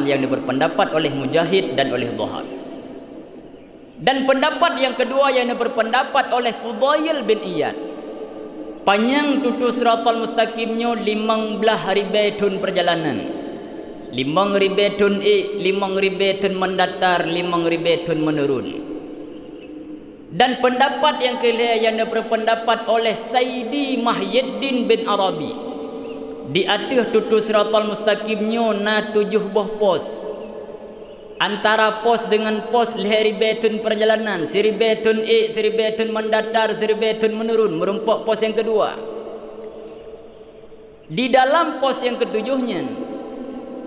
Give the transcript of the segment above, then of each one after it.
yang berpendapat oleh Mujahid dan oleh Dhahab. Dan pendapat yang kedua yang berpendapat oleh Fudail bin Iyad, panjang tutu siratal mustaqimnya 15 ribatun perjalanan, 5 ribatun 5 ribatun mendatar, 5 ribatun menurun. Dan pendapat yang kelima yang berpendapat oleh Sayyidi Muhyiddin bin Arabi, di atas tutu siratal mustaqimnya na 7 buah pos. Antara pos dengan pos ribatun perjalanan, ribatun ribatun mendatar, ribatun menurun, merempak pos yang kedua. Di dalam pos yang ketujuhnya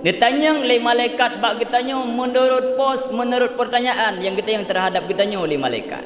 ditanya oleh malaikat, bak kitanya menurut pos, menurut pertanyaan yang kita yang terhadap kitanya oleh malaikat.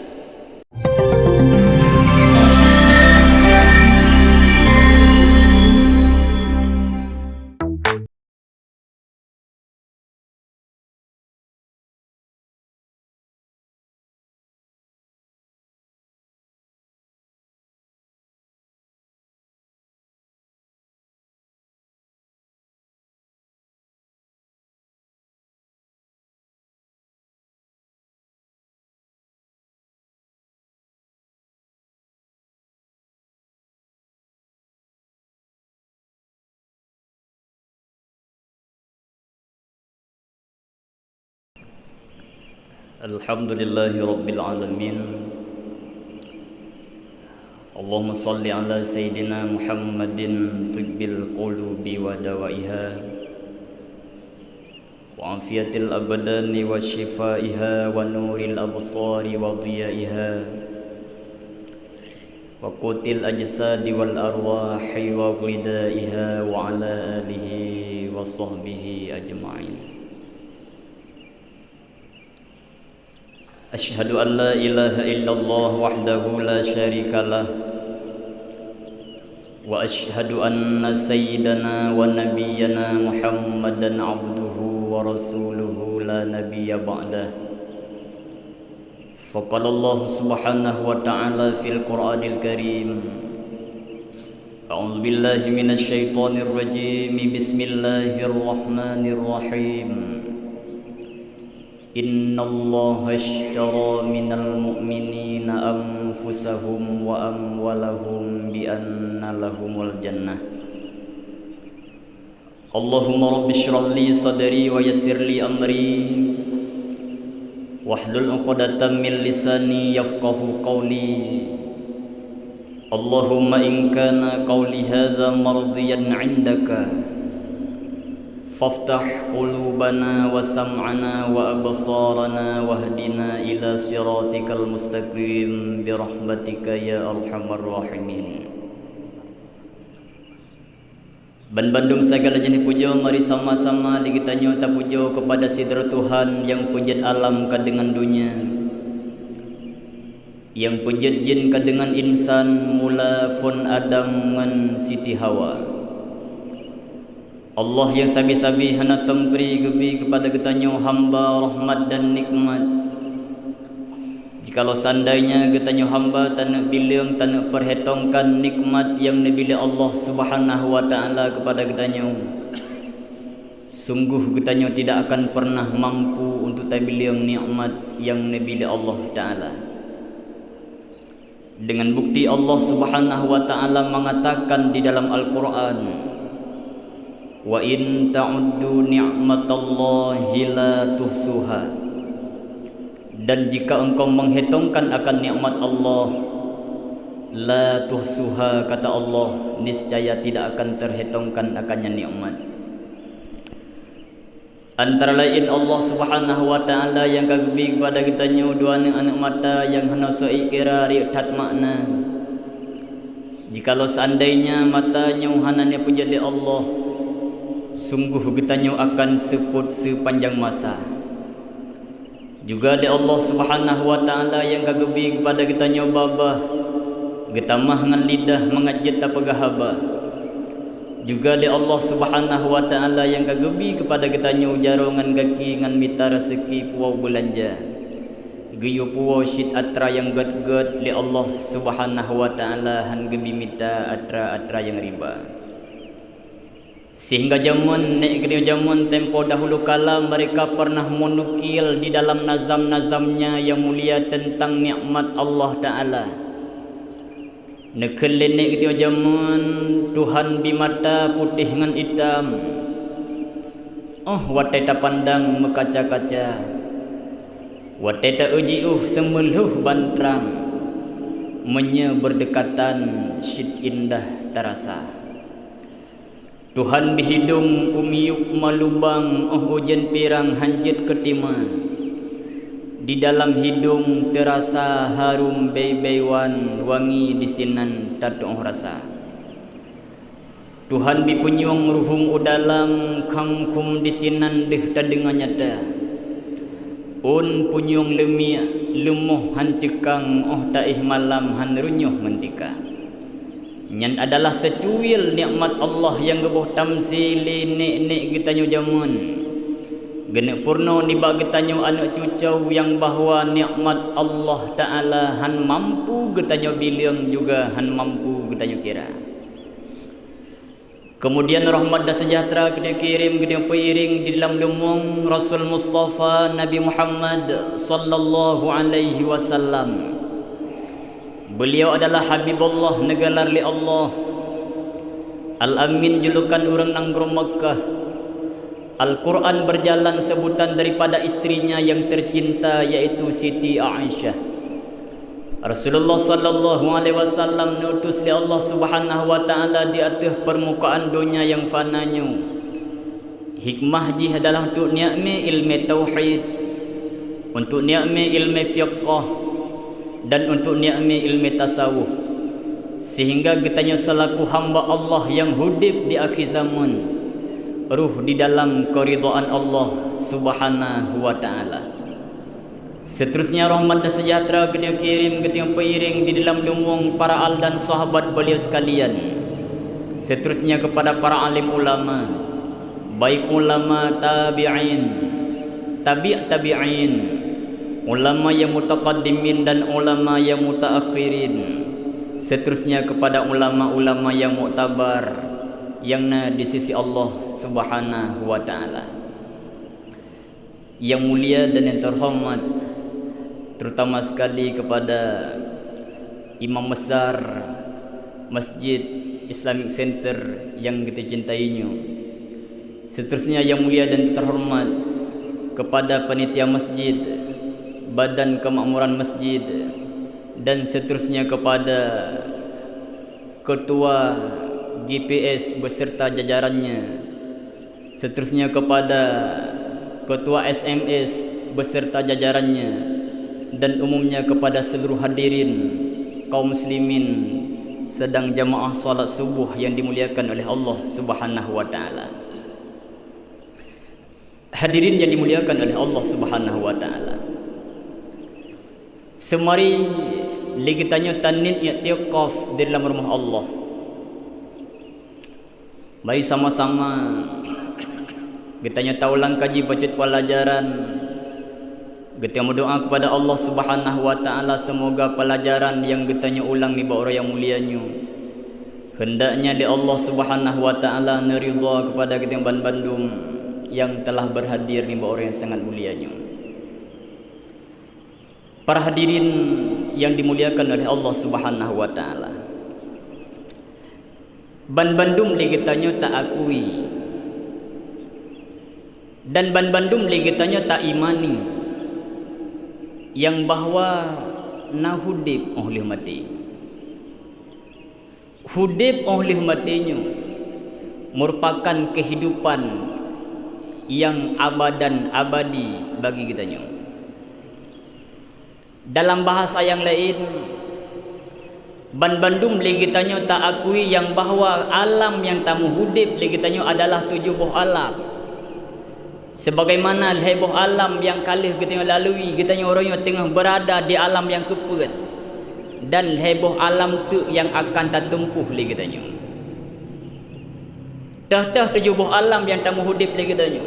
Alhamdulillahi Rabbil Alamin. Allahumma salli ala Sayyidina Muhammadin tibbil qulubi wa dawaiha wa afiyatil abdani wa shifaiha wa nuril absari wa dhiyaiha wa qutil ajsadi wal arwahi wa ghidaiha wa ala alihi wa sahbihi ajma'in. Asyhadu an la ilaha illallah wahdahu la syarika lah, wa asyhadu anna sayyidana wa nabiyyana Muhammadan abduhu wa rasuluhu la nabiyya ba'dah. Faqala Allah subhanahu wa ta'ala fil Qur'anil Karim, a'udzu billahi minasy syaithanir rajim, bismillahirrahmanirrahim. Inna Allah ashtara minal mu'minina anfusahum wa amwalahum bi anna lahumul jannah. Allahumma rabbi shrah li sadri wa yassir li amri wahlul 'uqdatam min lisani yafqahu qawli. Allahumma in kana qawli hadza mardiyan 'indaka faftah qulubana wa sam'ana wa absarana wahdina ila siratikal mustaqim birahmatika ya arhamar rahimin. Bandung segala jenis puja mari sama-sama kita nyata puja kepada sidra Tuhan yang pujat alam kadengan dunia, yang pujat jin kadengan insan mula fun Adam ngan Siti Hawa. Allah yang sabi-sabi hana temperi gebi kepada ketanyo hamba rahmat dan nikmat. Jikalau seandainya ketanyo hamba tanak bilang tanak perhitungkan nikmat yang dibeli Allah subhanahu wa ta'ala kepada ketanyo, sungguh ketanyo tidak akan pernah mampu untuk tabilang nikmat yang dibeli Allah ta'ala. Dengan bukti Allah subhanahu wa ta'ala mengatakan di dalam Al-Quran, wa in ta'uddu ni'matallahi la tuhsuha. Dan jika engkau menghitungkan akan nikmat Allah, la tuhsuha, kata Allah, niscaya tidak akan terhitungkan akannya nikmat. Antara lain Allah subhanahu wa ta'ala yang kagebi kepada kitanya dua anak mata yang hana seikira ri'tat makna. Jikalau seandainya matanya hananya pujali Allah, sungguh getanya akan seput sepanjang masa. Juga di Allah subhanahu wa ta'ala yang kagebi kepada getanya babah, getamah ngan lidah mengajit tapagahaba. Juga di Allah subhanahu wa ta'ala yang kagebi kepada getanya jarongan kaki ngan mita rezeki puau belanja. Geyu puau syit atra yang gad-gad li Allah subhanahu wa ta'ala han gebi mita atra-atra yang riba. Sehingga zaman zaman tempo dahulu kala mereka pernah menukil di dalam nazam-nazamnya yang mulia tentang nikmat Allah Ta'ala. Nekelenek ketika zaman Tuhan bimata putih dengan hitam. Wateta pandang mekaca-kaca. Wateta uji semeluh bantrang. Menye berdekatan syid indah terasa. Tuhan bihidung umiyuk malubang hujan pirang hanjit ketima. Di dalam hidung terasa harum beiwan wangi disinan tadong rasa. Tuhan bipunyung ruhung udalam kangkum disinan deh tadengan nyata. Un punyung lemuh hancekang taih malam han runyuh mentika. Nyan adalah secuil nikmat Allah yang gebuh tamsili nek kita nyu jamun. Gene purno niba kita nyu anak cucau yang bahwa nikmat Allah Ta'ala han mampu kita nyu bilang juga han mampu kita nyu kira. Kemudian rahmat dan sejahtera kita kirim kita peiring di dalam lumung Rasul Mustafa Nabi Muhammad sallallahu alaihi wasallam. Beliau adalah Habibullah negelar li Allah. Al-Amin julukan orang nangrum Makkah. Al-Quran berjalan sebutan daripada istrinya yang tercinta yaitu Siti Aisyah. Rasulullah sallallahu alaihi wasallam nutus li Allah Subhanahu wa taala di atas permukaan dunia yang fananya. Hikmah jih adalah untuk ni'mi ilmu tauhid, untuk ni'mi ilmu fiqh, dan untuk ni'mi ilmu tasawuf, sehingga kitanya selaku hamba Allah yang hidup di akhir zaman, ruh di dalam keridhaan Allah Subhanahu wa taala. Seterusnya rahmat dan sejahtera kita kirim kita peiring di dalam lumung para al dan sahabat beliau sekalian. Seterusnya kepada para alim ulama, baik ulama tabi'in, tabi'in, ulama yang mutaqaddimin dan ulama yang mutaakhirin. Seterusnya kepada ulama-ulama yang muktabar yang di sisi Allah Subhanahu wa taala. Yang mulia dan yang terhormat, terutama sekali kepada imam besar Masjid Islamic Center yang kita cintainya. Seterusnya yang mulia dan terhormat kepada panitia masjid, badan kemakmuran masjid, dan seterusnya kepada ketua GPS beserta jajarannya. Seterusnya kepada ketua SMS beserta jajarannya, dan umumnya kepada seluruh hadirin kaum muslimin sedang jamaah salat subuh yang dimuliakan oleh Allah Subhanahu wa taala. Hadirin yang dimuliakan oleh Allah Subhanahu wa taala. Semari ligitanya tanin i'tiqaf di dalam rumah Allah. Mari sama-sama kitanya taulang kaji baca pelajaran. Kita berdoa kepada Allah Subhanahu wa taala semoga pelajaran yang kita ulang ni ba orang yang mulianya hendaknya di Allah Subhanahu wa taala neridha kepada kita Bandung yang telah berhadir ni ba orang yang sangat mulianya. Para hadirin yang dimuliakan oleh Allah Subhanahu wa taala. Bandung li kitanya tak akui dan Bandung li kitanya tak imani yang bahwa na hudib oleh mati. Hudib oleh matinya merupakan kehidupan yang abadan abadi bagi kitanya. Dalam bahasa yang lain, Bandung ligitanya tak akui yang bahwa alam yang tamu hudib ligitanya adalah 7 buah alam. Sebagaimana heboh alam yang kalih kita lalui, kita orang yang tengah berada di alam yang keput, dan heboh alam tu yang akan tertempuh lagi katanya. Dah 7 buah alam yang tamu hudib lagi katanya.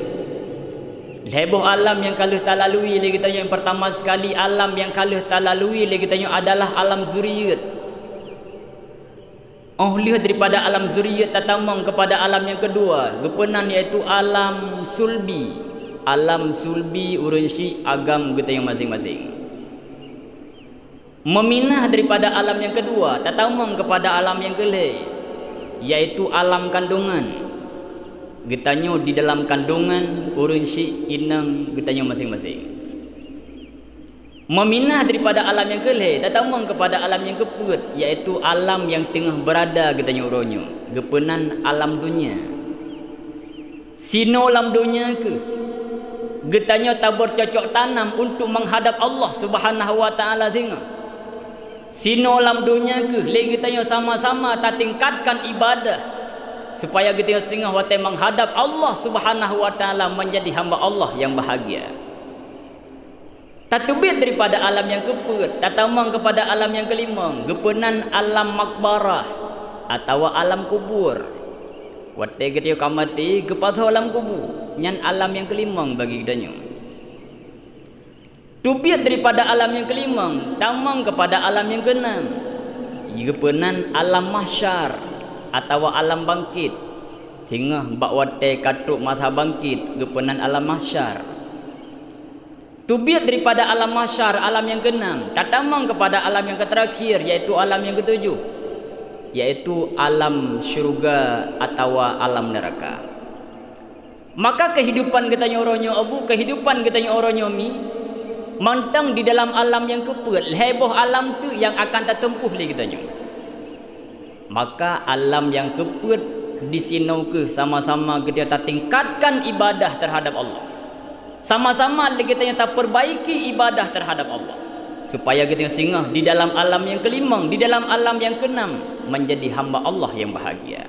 Heboh alam yang kalih tak lalui lagi katanya. Yang pertama sekali alam yang kalih tak lalui lagi katanya adalah alam zuriyat. lihat daripada alam zuriyat tatamang kepada alam yang kedua, gepenan iaitu alam sulbi. Alam sulbi urun syik agam kita yang masing-masing. Meminah daripada alam yang kedua tatamang kepada alam yang kelih, iaitu alam kandungan. Getanyo di dalam kandungan urun syik inang getanyo masing-masing. Meminah daripada alam yang kelih tatamang kepada alam yang keput, iaitu alam yang tengah berada getanyo uronyo, gepenan alam dunia. Sino alam dunia ke getanyo tabur cocok tanam untuk menghadap Allah Subhanahu wa taala tengah. Sino alam dunia ke le getanyo sama-sama tak tingkatkan ibadah supaya getanyo singah watai menghadap Allah Subhanahu wa taala menjadi hamba Allah yang bahagia. Tatubit daripada alam yang keput tatamang kepada alam yang kelima, gepenan alam makbarah atau alam kubur. Watai getanyo kamati kepada alam kubur, nyan alam yang kelima bagi getanyo. Tubit daripada alam yang kelima tamang kepada alam yang keenam, gepenan alam mahsyar atau alam bangkit. Sehingga bak watai katuk masa bangkit, gepenan alam mahsyar. Tubit daripada alam mahsyar, alam yang keenam, tatamang kepada alam yang terakhir, iaitu alam yang ketujuh, iaitu alam syurga atau alam neraka. Maka kehidupan katanya orangnya abu, kehidupan katanya orangnya mi, mantang di dalam alam yang keput, heboh alam tu yang akan tertempuh lagi katanya. Maka alam yang keput di sini ke sama-sama kita tingkatkan ibadah terhadap Allah. Sama-sama kita yang tak perbaiki ibadah terhadap Allah, supaya kita singgah di dalam alam yang kelima, di dalam alam yang keenam, menjadi hamba Allah yang bahagia.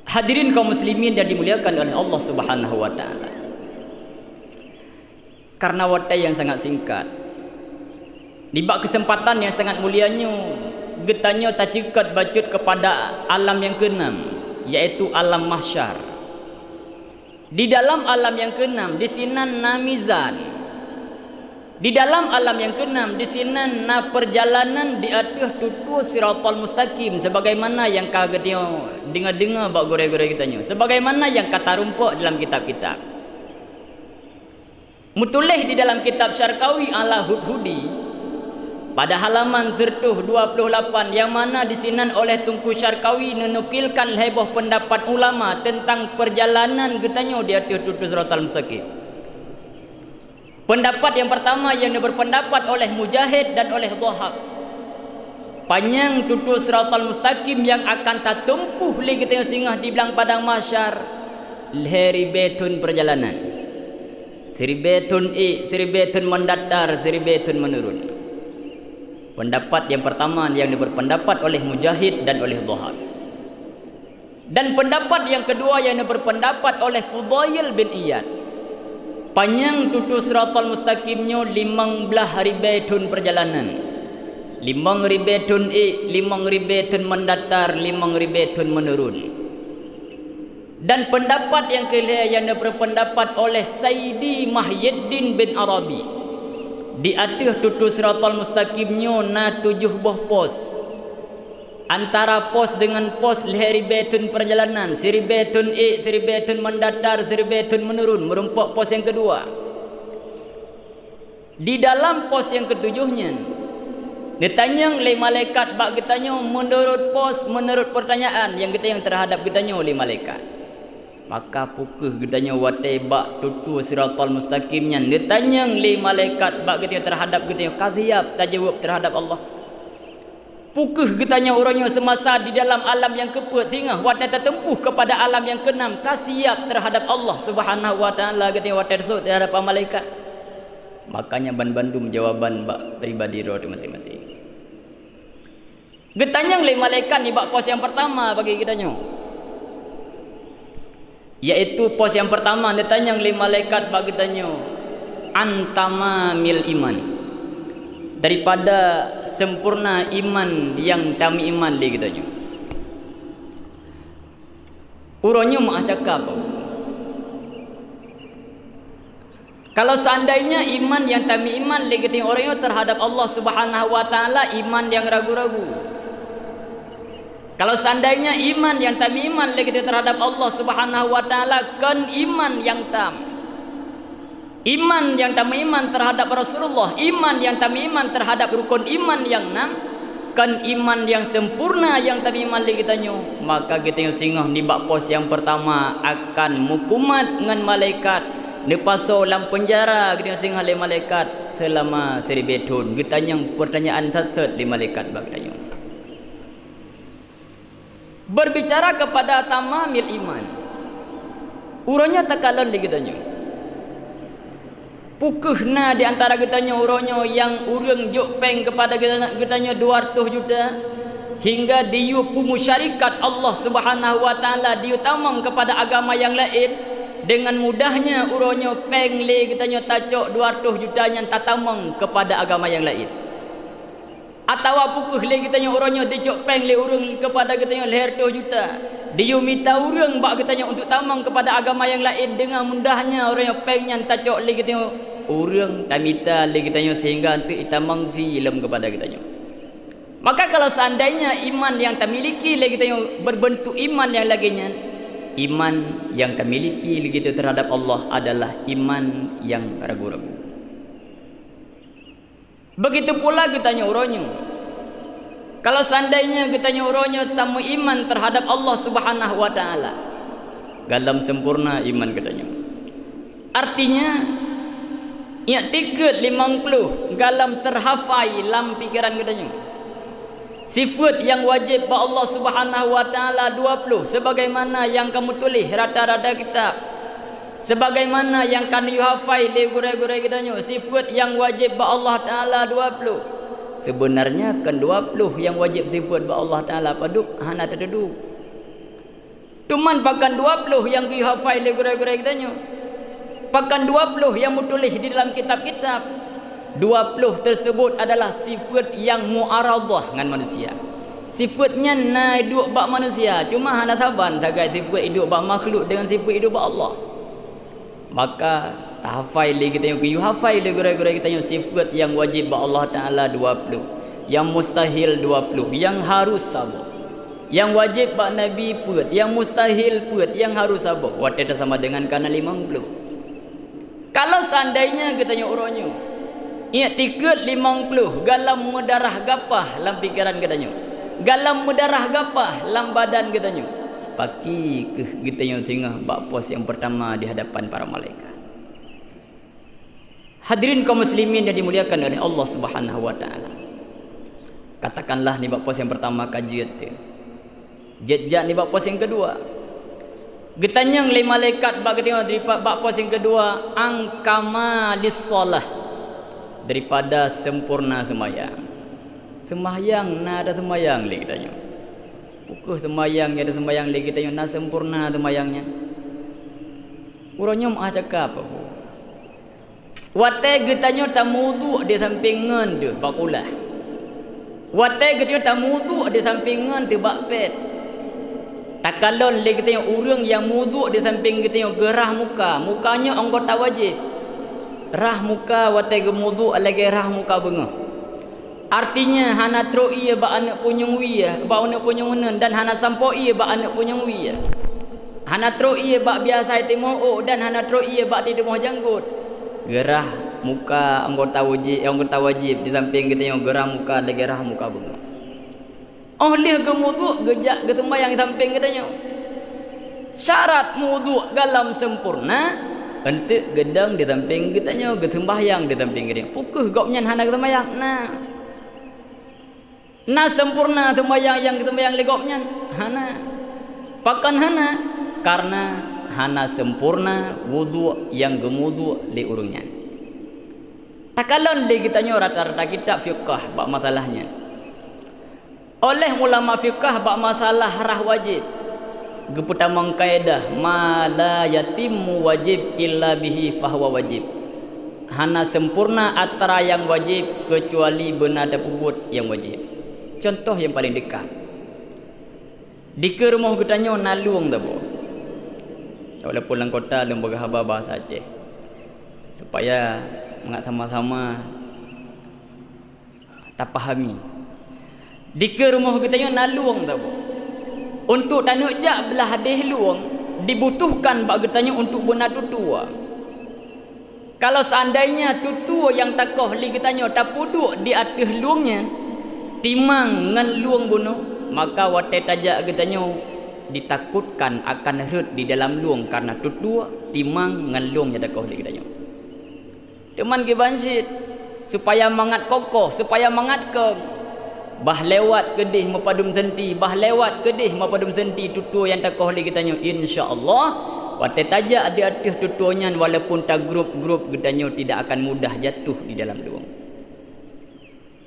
Hadirin kaum muslimin yang dimuliakan oleh Allah Subhanahu wa taala. Karena waktu yang sangat singkat, di bak kesempatan yang sangat mulianya, getanyo tak cikat bacut kepada alam yang keenam, iaitu alam mahsyar. Di dalam alam yang keenam di sinan na mizan. Di dalam alam yang keenam di sinan na perjalanan di atas tutu siratal mustaqim, sebagaimana yang kagetnya dengar-dengar bak gore-gore kitanya, sebagaimana yang kata rumpuk dalam kitab-kitab. Mutulih di dalam kitab Syarqawi ala Hudhudi pada halaman zertuh 28, yang mana disinan oleh Tunku Syarqawi menukilkan heboh pendapat ulama tentang perjalanan getanyo di atas tutu siratal mustaqim. Pendapat yang pertama yang berpendapat oleh Mujahid dan oleh Dhahak, panjang tutu siratal mustaqim yang akan tertempuh li getanyo singgah di belang padang mahsyar, heribetun perjalanan, seribetun mendatar, seribetun menurun. Pendapat yang pertama yang berpendapat oleh Mujahid dan oleh Dhahak. Dan pendapat yang kedua yang berpendapat oleh Fudail bin Iyad, panjang tutu siratal mustaqimnya 15 ribetun perjalanan, 5 ribetun mendatar, 5 ribetun menurun. Dan pendapat yang kelima yang berpendapat oleh Sayyidi Mahyiddin bin Arabi, di atas tutu siratal mustaqimnya na 7 buah pos. Antara pos dengan pos heribetun perjalanan, seribetun mendatar, seribetun menurun, merumpak pos yang kedua. Di dalam pos yang ketujuhnya ditanya oleh malaikat bak kitanya menurut pos, menurut pertanyaan yang kita yang terhadap kitanya oleh malaikat. Maka pukuh gedanya watai bak tutu siratal mustaqimnya ditanya oleh malaikat bak kita terhadap kita kaziyab, tak jawab terhadap Allah. Pukuh getanya orangnya semasa di dalam alam yang keput sehingga watai tertempuh kepada alam yang keenam, kasiap terhadap Allah Subhanahu wa taala getanya watai tersebut terhadap malaikat. Makanya ban-bandum jawaban bak pribadi roh masing-masing. Getanya oleh malaikat ni bak pos yang pertama bagi kitanya, yaitu pos yang pertama ditanya oleh malaikat bagi tanya antamamil iman, daripada sempurna iman yang kami iman li kitanya. Urangnya mak cakap, kalau seandainya iman yang kami iman li kitanya orangnya terhadap Allah Subhanahu wa taala iman yang ragu-ragu. Kalau seandainya iman yang tam iman lagi terhadap Allah Subhanahu wa taala kan iman yang tam. Iman yang tam iman terhadap Rasulullah, iman yang tam iman terhadap rukun iman yang 6, kan iman yang sempurna yang tam iman lagi kita nyu. Maka kita yang singgah ni bak pos yang pertama akan mukumat dengan malaikat. Nepaso dalam penjara kita yang singgah le malaikat selama 1000 tahun. Kita yang pertanyaan terset di malaikat bak kita nyu. Berbicara kepada tamamil iman. Urangnya takalan lagi kita nyu. Pukuhna di antara kitanya urangnya yang urang jokpeng kepada kitanya 200 juta hingga diu musyarikat Allah Subhanahu wa taala diutamang kepada agama yang lain dengan mudahnya urangnya peng le kitanya tacok 200 juta yang tatamang kepada agama yang lain. Atau pukuh le kitanya urangnya dicok peng le urang kepada kitanya leher 2 juta. Dia minta orang bak katanya untuk tamang kepada agama yang lain dengan mudahnya orang yang pengnya tacok le katanya orang tak minta le katanya sehingga untuk itamang film kepada katanya. Maka kalau seandainya iman yang tak miliki le katanya berbentuk iman yang laginya, iman yang tak miliki le kita terhadap Allah adalah iman yang ragu-ragu. Begitu pula katanya orangnya. Kalau seandainya kitanya orangnya tamu iman terhadap Allah Subhanahu wa taala, galam sempurna iman katanya. Artinya ia tiket 50 galam terhafai dalam pikiran katanya. Sifat yang wajib bagi Allah Subhanahu wa taala 20 sebagaimana yang kamu tulis rata-rata kitab. Sebagaimana yang kan hafai le gure-gure katanya, sifat yang wajib bagi Allah taala 20. Sebenarnya kan 20 yang wajib sifat bagi Allah taala paduk hana terduduk. Cuman pakan 20 yang dihafal le gure-gure kitanya. Pakan 20 yang mutulis di dalam kitab-kitab. 20 tersebut adalah sifat yang muaradah dengan manusia. Sifatnya na hidup bak manusia, cuma hana taban tagai sifat hidup bak makhluk dengan sifat hidup bak Allah. Maka tahafai le kita yang hafai le gure-gure kita yang sifat yang wajib bagi Allah taala 20, yang mustahil 20, yang harus sabar. Yang wajib bagi Nabi put, yang mustahil put, yang harus sabar. Wadah sama dengan kana 50. Kalau seandainya kita yang orangnya ia tiket 50 galam mudarah gapah dalam pikiran katanya. Galam mudarah gapah dalam badan katanya. Paki ke kita yang tengah bak pos yang pertama di hadapan para malaikat. Hadirin kaum muslimin yang dimuliakan oleh Allah Subhanahu wa taala. Katakanlah ni bak pos yang pertama kajian tu. Jejak ni bak pos yang kedua. Getanyang le malaikat bak tengok daripada bak pos yang kedua angkama lis-shalah, daripada sempurna sembahyang. Sembahyang na ada sembahyang le kitanya. Pukul sembahyang ada sembahyang le kitanya na sempurna sembahyangnya. Urangnya mau cakap apa? Watai getanya tak wudu di sampingan tu bakulah. Watai getanya tak wudu di sampingan tu bakpet. Tak kalon le getanya orang yang wudu di samping getanya gerah muka, mukanya anggota wajib. Rah muka watai gemudu lagi rah muka bengah. Artinya hana troi ba anak punyung wiya, ba anak punyung unen dan hana sampoi ba anak punyung wiya. Hana troi ba biasa timo dan hana troi ba tidak mau janggut. Gerah muka anggota wajib di samping kita yang gerah muka lagi gerah muka bunga. Oh lihat gemudu gejak getembayang di samping katanya. Syarat wudu galam sempurna untuk gedang di samping katanya, getembayang di samping kita. Pukul gopnya hana getembayang. Nah sempurna tembayang yang getembayang legopnya hana. Pakan hana karena hana sempurna wudu yang gemudu li urungnya. Takalon li kitanya rata-rata kitab fiqh bab masalahnya. Oleh ulama fiqh bab masalah rah wajib. Geputamang kaedah ma la yatimmu wajib illa bihi fahuwa wajib. Hana sempurna antara yang wajib kecuali benada puput yang wajib. Contoh yang paling dekat. Di ke rumah kitanya nalung dah bo. Walaupun dalam kota lembaga khabar bahasa Aceh, supaya mengat sama-sama tak pahami. Di ke rumah kita yang nalung tak bu. Untuk tanuk jak belah hadis luang dibutuhkan bagi tanya untuk benar tutua. Kalau seandainya tutua yang takoh li kitanya tak puduk di atas luangnya timang ngan luang bunuh, maka wate tajak kitanya ditakutkan akan heret di dalam luang karena tutua timang ngan luang yang takoh li kitanya. Teman ke bansit supaya mangat kokoh, supaya mangat ke bah lewat kedih mapadum senti, bah lewat kedih mapadum senti tutua yang takoh li kitanya, insya-Allah wate tajak di atas tutuanya walaupun tak grup-grup kitanya tidak akan mudah jatuh di dalam luang.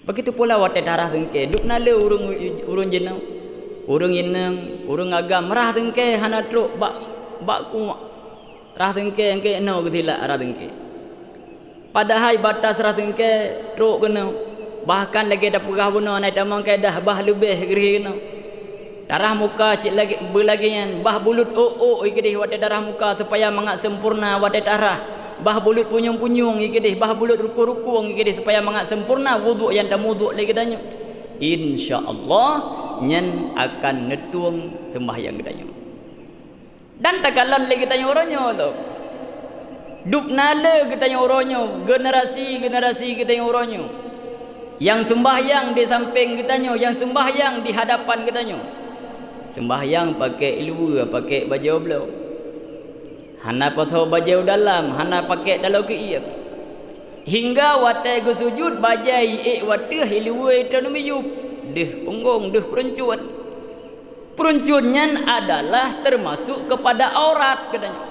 Begitu pula wate darah tengke duk nale urung jenau, urung yeneng, urung agam rah tengke hana truk bak ku rah tengke engke no gutila rah tengke. Padahal batas rah tengke truk kena bahkan lagi ada pegah bunuh naik tamang kaedah bah lebih geri kena. Darah muka cik lagi belagi yang bah bulut ikidih wate darah muka supaya mangat sempurna wate darah. Bah bulut punyung-punyung ikidih, bah bulut ruku-ruku ikidih supaya mangat sempurna wuduk yang tak wuduk lagi tanya. Insya-Allah nyen akan netuang sembahyang kitanya. Dan takalan lagi tanya orangnya tu. Duk nala kitanya orangnya, generasi kitanya orangnya. Yang sembahyang di samping kitanya, yang sembahyang di hadapan kitanya. Sembahyang pakai ilmu, pakai baju belau. Hana pakai baju dalam, hana pakai dalam kiam. Hingga watai go sujud bajai watih ilmu itu numiyup. Deh punggung, deh peruncun. Peruncunnya adalah termasuk kepada aurat katanya.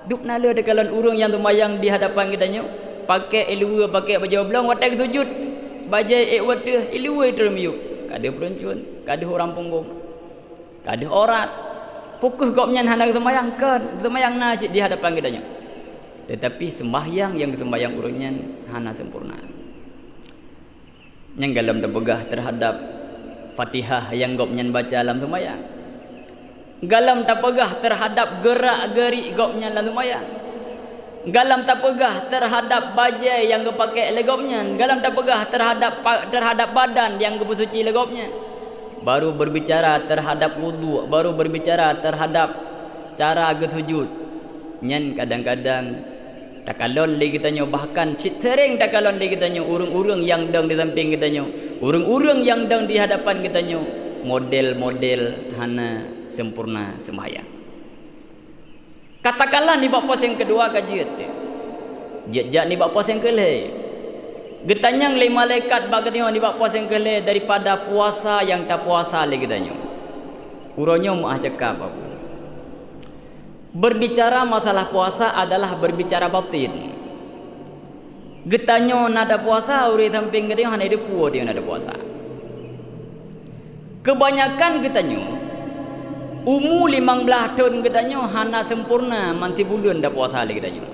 Duk nala dekalan urang yang sembahyang di hadapan kitanya. Pakai ilmu, pakai baju belau, watai go sujud bajai watih ilmu itu numiyup. Kada peruncun, kada orang punggung. Kada aurat. Pukul gopnya hendak sembahyang nasi di hadapan kitanya. Tetapi sembahyang yang sembahyang urangnya hana sempurna. Yang galam terbegah terhadap Fatihah yang gopnya baca dalam sembahyang. Galam terpegah terhadap gerak-gerik gopnya dalam sembahyang. Galam terpegah terhadap bajai yang gepakai legopnya. Galam terpegah terhadap badan yang gebersuci legopnya. Baru berbicara terhadap wudu, baru berbicara terhadap cara sujud. Nyen kadang-kadang takalon li kitanya, bahkan sering takalon li kitanya urang-urang yang dang di samping kitanya, urang-urang yang dang di hadapan kitanya, model-model hana sempurna sembahyang. Katakanlah ni bab pos yang kedua kajian tu. Jejak ni bab pos yang kelih. Getanyang le malaikat bagatnya ni bab puasa yang kelih daripada puasa yang tak puasa lagi getanya. Uronyo mau cakap apa? Berbicara masalah puasa adalah berbicara batin. Getanyo nada puasa uri samping getanya hanya dia puo dia nada puasa. Kebanyakan getanyo umur 15 tahun getanyo hana sempurna manti bulan dah puasa lagi getanya.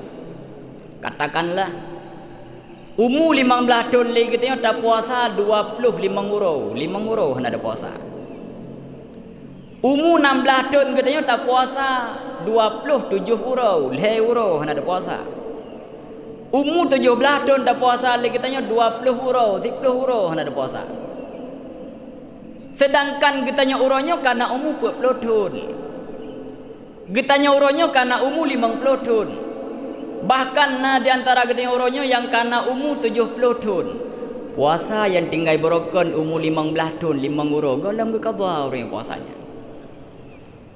Katakanlah umur 15 tahun lagi kita tak puasa 25 euro. 5 euro hendak ada puasa. Umur 16 tahun kita tak puasa 27 euro. 5 euro hendak ada puasa. Umur 17 tahun tak puasa lagi kita 20 euro. 10 euro hendak ada puasa. Sedangkan kita euronya karena umur 40 tahun. Kita euronya karena umur 50 tahun. Bahkan di antara kita orangnya yang karena umur 70 tahun. Puasa yang tinggal berokon umur 15 tahun 5 euro. Galam ke qadha orang yang puasanya.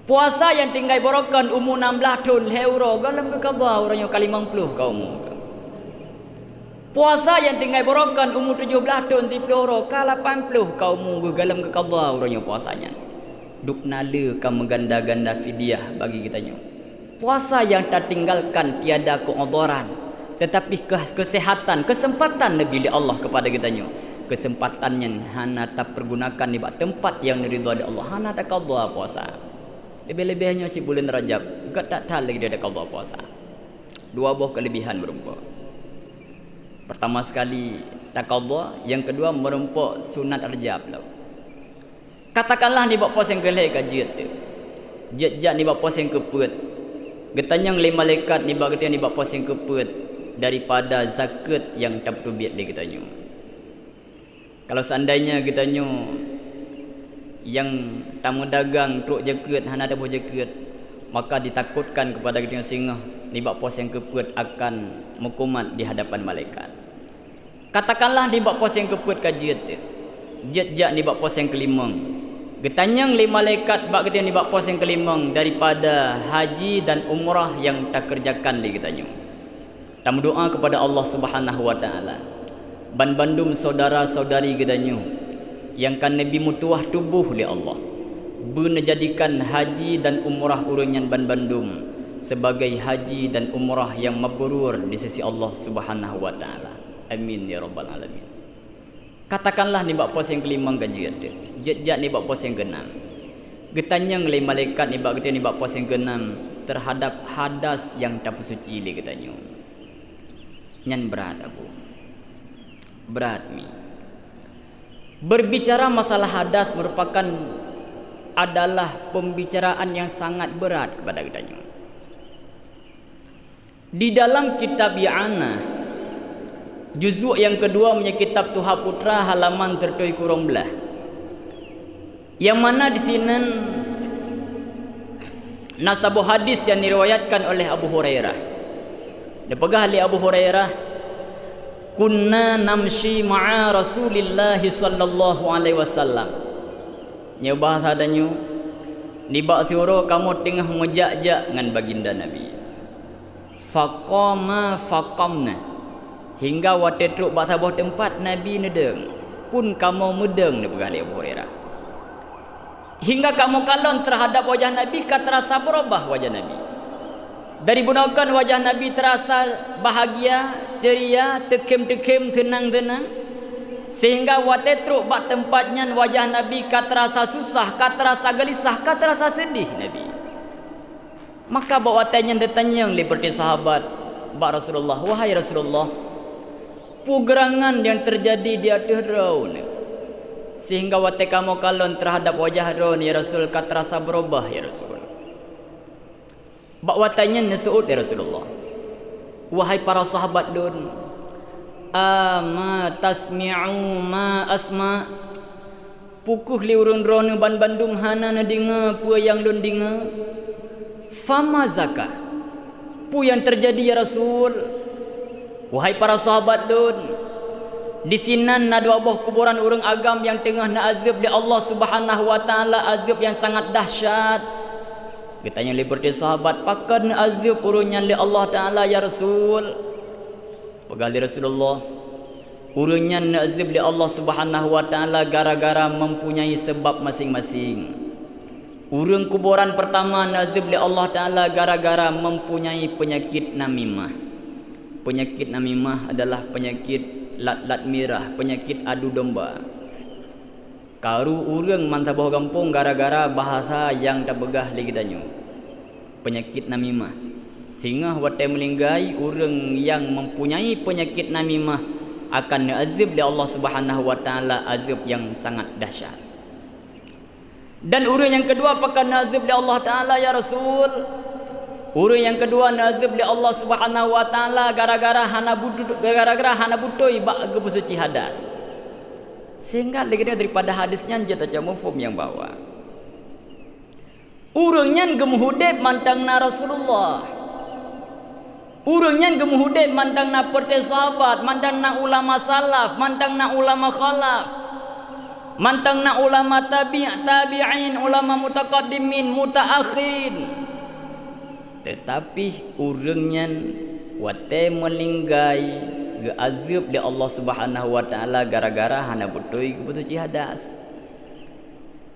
Puasa yang tinggal berokon umur 16 tahun 5 euro. Galam ke qadha orang yang kali 50 kau umur. Puasa yang tinggal berokon umur 17 tahun 10 euro. Kala 80 kau umur. Galam ke qadha orang yang puasanya. Duk nala kan mengganda-ganda fidyah bagi kitanya. Puasa yang tak tinggalkan tiada keodoran, tetapi kesehatan, kesempatan Nabi Allah kepada kitanya. Kesempatannya hana tak pergunakan di tempat yang diridhai Allah. Hana tak qadha puasa. Lebih-lebihnya si bulan Rajab, gak tak tahu lagi dia ada qadha puasa. Dua buah kelebihan merumpuk. Pertama sekali tak qadha, yang kedua merumpuk sunat Rajab. Katakanlah ni buat puasa yang kelih kajian tu. Jejak ni buat puasa yang keput. Getanyang le malaikat ni bagatian ni bab puasa yang keput daripada zakat yang tak betul biat le getanya. Kalau seandainya getanya yang tamu dagang truk jeket hana ada jeket, maka ditakutkan kepada kita singa nibak pos yang keput akan mukumat di hadapan malaikat. Katakanlah nibak pos yang keput kajiat jet nibak pos yang kelimang, getanyang lima malaikat bak kita nibak pos yang kelimang daripada haji dan umrah yang tak kerjakan di kitanya. Tamu doa kepada Allah Subhanahu wa taala. Ban bandum saudara-saudari kitanya yang kan Nabi mutuah tubuh li Allah, menjadikan haji dan umrah urunyan ban bandum sebagai haji dan umrah yang mabrur di sisi Allah Subhanahu wa taala. Amin ya rabbal alamin. Katakanlah ni bak pos yang kelima kajian dia. Jet ni bak pos yang keenam. Getanyang le malaikat ni bak ni bak pos yang keenam terhadap hadas yang tak suci le katanya. Nyan berat aku. Berat mi. Berbicara masalah hadas merupakan adalah pembicaraan yang sangat berat kepada kitanya. Di dalam kitab Ya'ana juzuk yang kedua punya kitab Tuha Putra halaman tertui kurang belah, yang mana di sini nasabuh hadis yang diriwayatkan oleh Abu Hurairah. Dipegah oleh Abu Hurairah, kunna namshi ma'a Rasulillah sallallahu alaihi wasallam. Nya bahasa danyu nibak siro kamu tengah mejak-jak dengan baginda Nabi. Faqama faqamna, hingga wate truk bak sabuh tempat Nabi nedeng pun kamu medeng ni pegali Abu Hurairah. Hingga kamu kalon terhadap wajah Nabi terasa berubah wajah Nabi. Dari gunakan wajah Nabi terasa bahagia, ceria, tekem-tekem, tenang-tenang, sehingga wate truk bak tempatnya wajah Nabi terasa susah, terasa gelisah, terasa sedih Nabi. Maka bawa tanya datanyang seperti sahabat bak Rasulullah, wahai Rasulullah, pugerangan yang terjadi di atas raun sehingga wate kamu kalon terhadap wajah raun ya Rasul terasa berubah ya Rasul. Bak watanya nasuud ya Rasulullah, wahai para sahabat dun, ama tasmi'u ma asma, pukuh li urun rona ban bandum hana na dinga pu yang lun dinga. Fama zaka, pu yang terjadi ya Rasul. Wahai para sahabat dun, di sinan na dua buah kuburan urang agam yang tengah na azab di Allah Subhanahu wa taala, azab yang sangat dahsyat. Ditanya liberti sahabat, pakan azab urunnya li Allah taala ya Rasul. Pegali Rasulullah, urunnya na azab li Allah Subhanahu wa taala gara-gara mempunyai sebab masing-masing. Urang kuburan pertama nazib li Allah taala gara-gara mempunyai penyakit namimah. Penyakit namimah adalah penyakit lat-lat mirah, penyakit adu domba. Karu urang mantabah kampung gara-gara bahasa yang tak begah lagi danyu. Penyakit namimah. Sehingga wate melinggai urang yang mempunyai penyakit namimah akan nazib li Allah Subhanahu wa taala azab yang sangat dahsyat. Dan urang yang kedua apakah nazib li Allah taala ya Rasul? Urang yang kedua nazib li Allah Subhanahu wa taala gara-gara hana butoi bak gebusuci hadas. Sehingga lagi daripada hadisnya jata mufhum yang bawa. Urangnya gemuhudep mantangna Rasulullah. Urangnya gemuhudep mantangna perte sahabat, mantangna ulama salaf, mantangna ulama khalaf. Mantangna ulama tabi'in, ulama mutaqaddimin, mutaakhirin. Tetapi urangnya wate melinggai ge azab di Allah Subhanahu wa taala gara-gara hana butoi kebutuci hadas.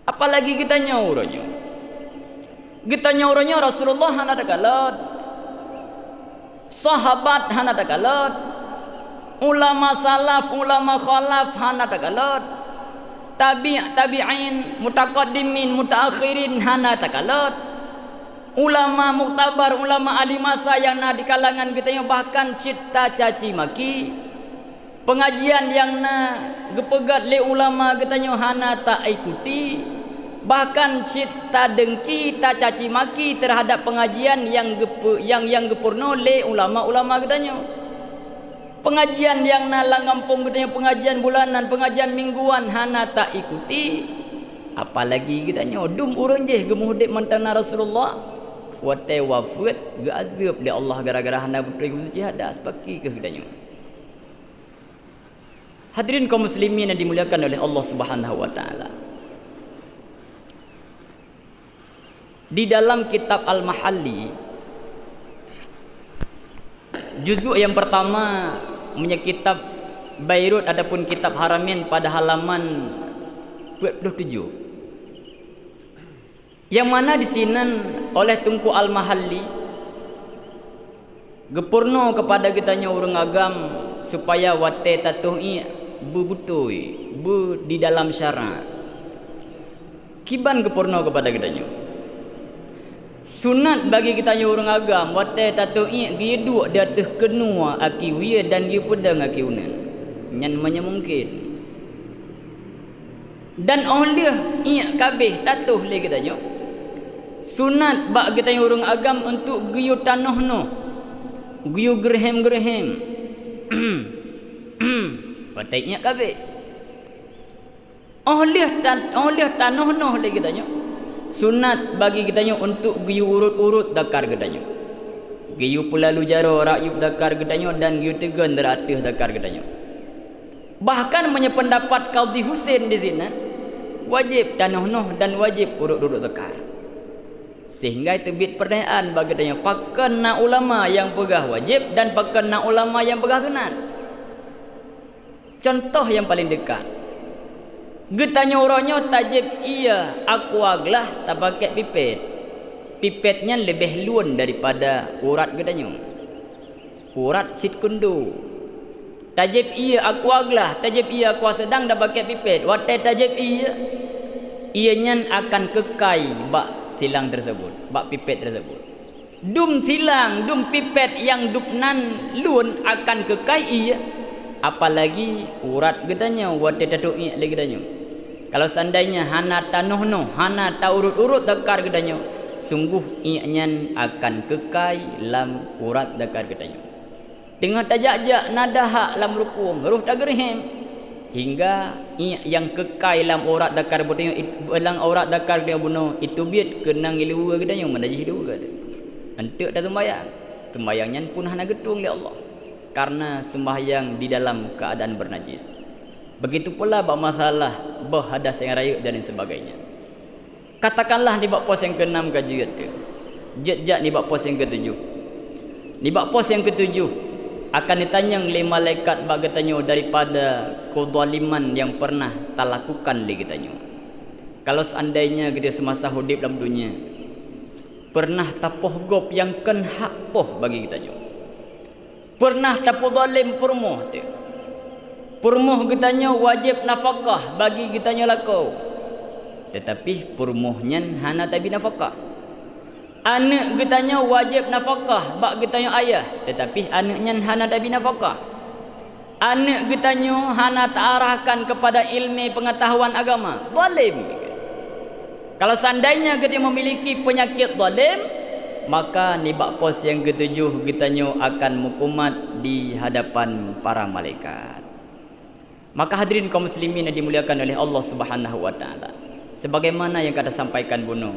Apalagi kita nyauronyo. Kita nyauronyo Rasulullah hana dakalat. Sahabat hana dakalat. Ulama salaf, ulama khalaf hana dakalat. Tabi'in, mutaqaddimin, mutaakhirin hana takalat. Ulama muktabar, ulama ahli masa yang na di kalangan kita yang bahkan cita caci maki. Pengajian yang na gepegat le ulama kita yang hana tak ikuti. Bahkan cita dengki, tak caci maki terhadap pengajian yang gepurno le ulama-ulama kita yang. Pengajian yang nalang kampung gedenya pengajian bulanan, pengajian mingguan hana tak ikuti. apalagi kitanya dum urang je gemuh dek mantana Rasulullah wa tawafat ge azab li Allah gara-gara hana betul suci hadas paki ke kitanya. Hadirin kaum muslimin yang dimuliakan oleh Allah Subhanahu wa taala. Di dalam kitab Al-Mahalli juzuk yang pertama punya kitab Bayrut ataupun kitab Haramin pada halaman 27. Yang mana di sini oleh Tunku Al-Mahalli gepurno kepada kitanya orang agam supaya wate tatuhi bebutui di dalam syarat. Kiban gepurno kepada kitanya. Sunat bagi kitanya orang agam wate tatuhi dia duk di atas kenua aki wiya dan dia pedang aki unan. Nyan namanya mungkin. Dan oleh ia kabeh tatuh le kitanya. Sunat bak kita orang agam untuk giyu tanah no, giyu gerhem. Patainya kabe. Oleh tanah no lagi kitanya. Sunat bagi kitanya untuk giyu urut-urut dakar kitanya. Giyu pula lujaro rakyub dakar kitanya dan giyu tegan deratih dakar kitanya. Bahkan pendapat Qadhi Husain di sini wajib tanah no dan wajib urut-urut dakar. Sehingga itu bit pertanyaan bagi tanya pakana ulama yang pegah wajib dan pakana ulama yang pegah sunat. Contoh yang paling dekat. Getanya orangnya tajib iya aku aglah tak pakai pipet. Pipetnya lebih luan daripada urat getanya. Urat sit kundu. Tajib iya aku aglah, tajib iya aku sedang dah pakai pipet. Watai tajib iya ianya akan kekai bak silang tersebut, bak pipet tersebut. Dum silang, dum pipet yang dupnan lun akan kekai iya. Apalagi urat getanya wate tatu'i lagi getanya. Kalau seandainya hana tanuhno, hana ta urut-urut dakar getanya, sungguh ianya akan kekai lam urat dakar getanya. Tengah tajak-jak nadaha lam rukung, ruh tagerhim. Hingga yang kekai dalam aurat dakar butanya belang aurat dakar dia bunuh itu biat kenang ilua gedanya menajis ilua gede. Antuk dah sembahyangnya pun hana getung oleh Allah karena sembahyang di dalam keadaan bernajis. Begitu pula bab masalah berhadas yang raya dan lain sebagainya. Katakanlah di bab pos yang ke-6 kajian tu. Jejak ni bab pos yang ke-7. Di bab pos yang ke-7 akan ditanya oleh malaikat bagi tanya daripada kezaliman yang pernah tak lakukan lagi tanya. Kalau seandainya kita semasa hidup dalam dunia pernah tapoh gop yang ken hak poh bagi kita tanya. Pernah tapoh zalim purmoh tu. Purmoh kitanya wajib nafkah bagi kitanya lakau. Tetapi purmohnya hana tabi nafkah. Anak kitanya wajib nafkah bak kitanya ayah, tetapi anaknya hana tabi nafkah. Anak kitanya hana terarahkan kepada ilmu pengetahuan agama, zalim. Kalau seandainya kita memiliki penyakit zalim, maka ni bak pos yang ke-7 kitanya akan mukumat di hadapan para malaikat. Maka hadirin kaum muslimin yang dimuliakan oleh Allah Subhanahu wa taala, sebagaimana yang kata sampaikan bunuh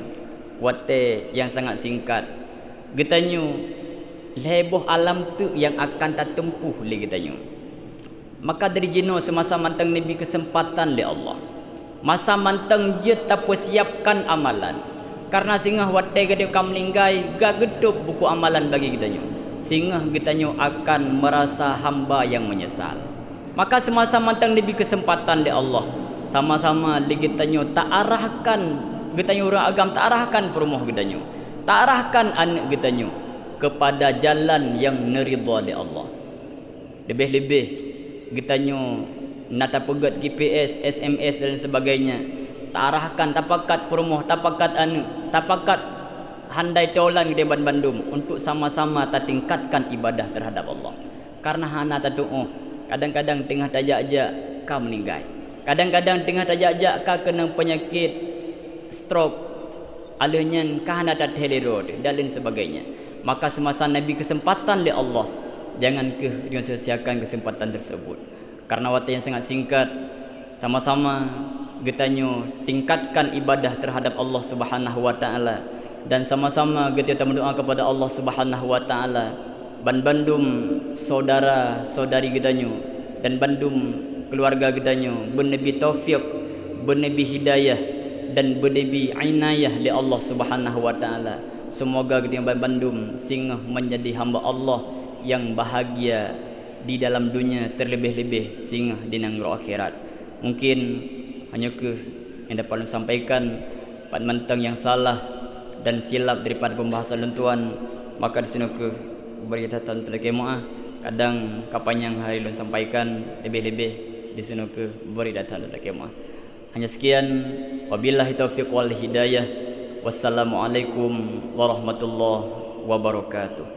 wate yang sangat singkat getanyo leboh alam tu yang akan tatempuh le getanyo. Maka dari jino semasa mantang nabi kesempatan le Allah, masa mantang je tak persiapkan amalan karena singa wate gede kam linggai gak gedup buku amalan bagi getanyo, singa getanyo akan merasa hamba yang menyesal. Maka semasa mantang nabi kesempatan le Allah, sama-sama le getanyo tak arahkan getanyo orang agam, tak arahkan perumoh getanyo, tak arahkan anak getanyo kepada jalan yang neridha oleh Allah. Lebih-lebih getanyo nata pegat GPS, SMS dan sebagainya, tak arahkan tapakat perumoh, tapakat anak, tapakat handai tolan di Bandung untuk sama-sama tak tingkatkan ibadah terhadap Allah. Karena hana tatu'uh, kadang-kadang tengah tajak-jak kau meninggal, kadang-kadang tengah tajak-jak kau kena penyakit stroke, alanya kahana tak telerod dan lain sebagainya. Maka semasa Nabi kesempatan oleh Allah, jangan ke dia sia-siakan kesempatan tersebut. Karena waktu yang sangat singkat, sama-sama getanyo tingkatkan ibadah terhadap Allah Subhanahu wa taala dan sama-sama kita berdoa kepada Allah Subhanahu wa taala bandum saudara saudari getanyo dan bandum keluarga getanyo benebi taufik benebi hidayah dan benebi inayah li Allah Subhanahu wa taala. Semoga kita bandum singgah menjadi hamba Allah yang bahagia di dalam dunia terlebih-lebih singgah di negeri akhirat. Mungkin hanya ke yang dapat sampaikan pada mentang yang salah dan silap daripada pembahasan lentuan, maka di sini ke beri catatan terkemah kadang kapan yang hari lu sampaikan lebih-lebih di sini ke beri data terkemah. Hanya sekian, wabillahi taufiq wal hidayah. Wassalamualaikum warahmatullahi wabarakatuh.